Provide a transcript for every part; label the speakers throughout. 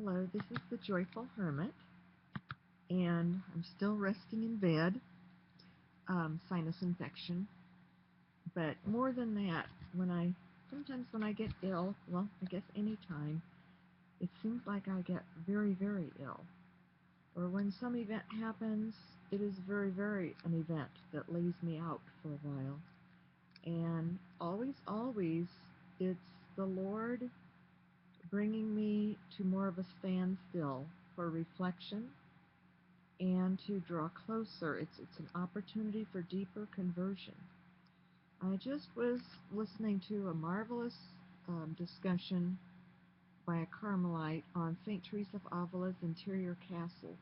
Speaker 1: Hello, this is the Joyful Hermit, and I'm still resting in bed, sinus infection. But more than that, sometimes when I get ill, well, I guess any time, it seems like I get very, very ill. Or when some event happens, it is very, very an event that lays me out for a while. And always, always, it's the Lord bringing me to more of a standstill for reflection and to draw closer. It's an opportunity for deeper conversion. I just was listening to a marvelous discussion by a Carmelite on St. Teresa of Avila's interior castle,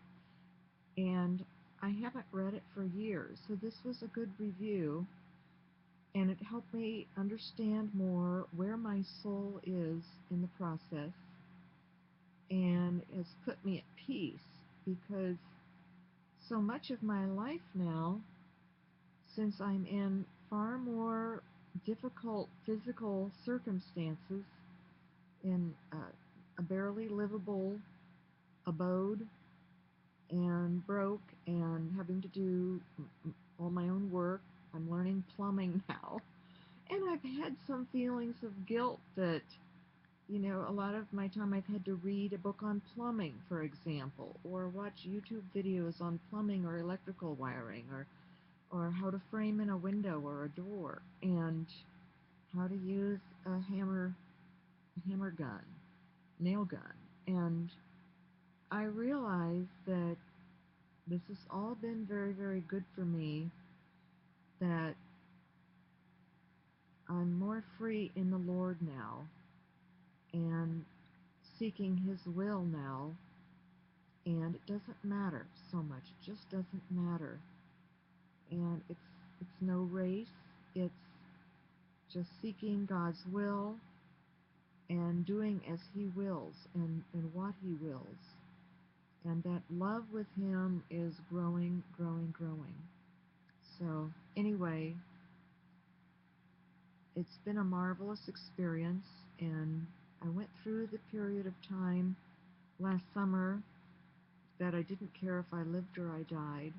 Speaker 1: and I haven't read it for years, so this was a good review, and it helped me understand more where my soul is in the process, and has put me at peace because so much of my life now, since I'm in far more difficult physical circumstances, in a barely livable abode, and broke, and having to do all my own work. I'm learning plumbing now, and I've had some feelings of guilt that, a lot of my time I've had to read a book on plumbing, for example, or watch YouTube videos on plumbing or electrical wiring, or how to frame in a window or a door, and how to use a hammer gun, nail gun. And I realize that this has all been very, very good for me, that I'm more free in the Lord now, and seeking His will now, and it doesn't matter so much. It just doesn't matter. And it's no race. It's just seeking God's will and doing as He wills, and what He wills. And that love with Him is growing, growing, growing. So anyway, it's been a marvelous experience, and I went through the period of time last summer that I didn't care if I lived or I died.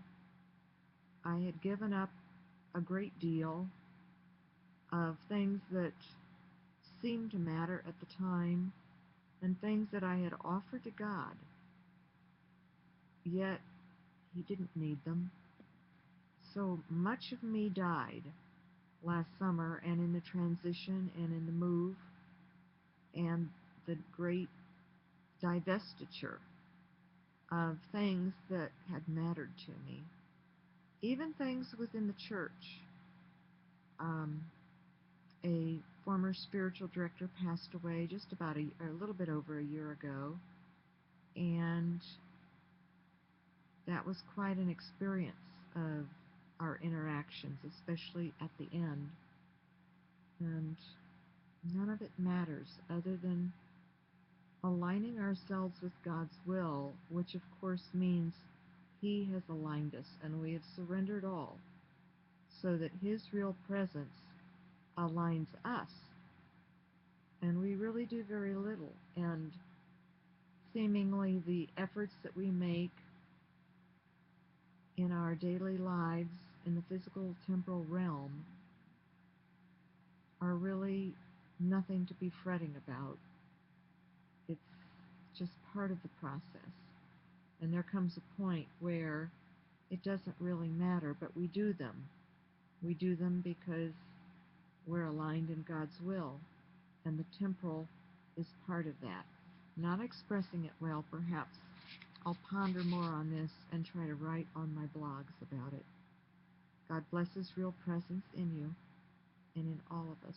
Speaker 1: I had given up a great deal of things that seemed to matter at the time, and things that I had offered to God, yet He didn't need them. So much of me died last summer, and in the transition, and in the move, and the great divestiture of things that had mattered to me, even things within the church. A former spiritual director passed away just about a little bit over a year ago, and that was quite an experience of our interactions, especially at the end. And none of it matters other than aligning ourselves with God's will, which of course means He has aligned us, and we have surrendered all, so that His real presence aligns us. And we really do very little, and seemingly the efforts that we make in our daily lives in the physical temporal realm are really nothing to be fretting about. It's just part of the process. And there comes a point where it doesn't really matter, but we do them. We do them because we're aligned in God's will, and the temporal is part of that. Not expressing it well, perhaps. I'll ponder more on this and try to write on my blogs about it. God bless His real presence in you and in all of us.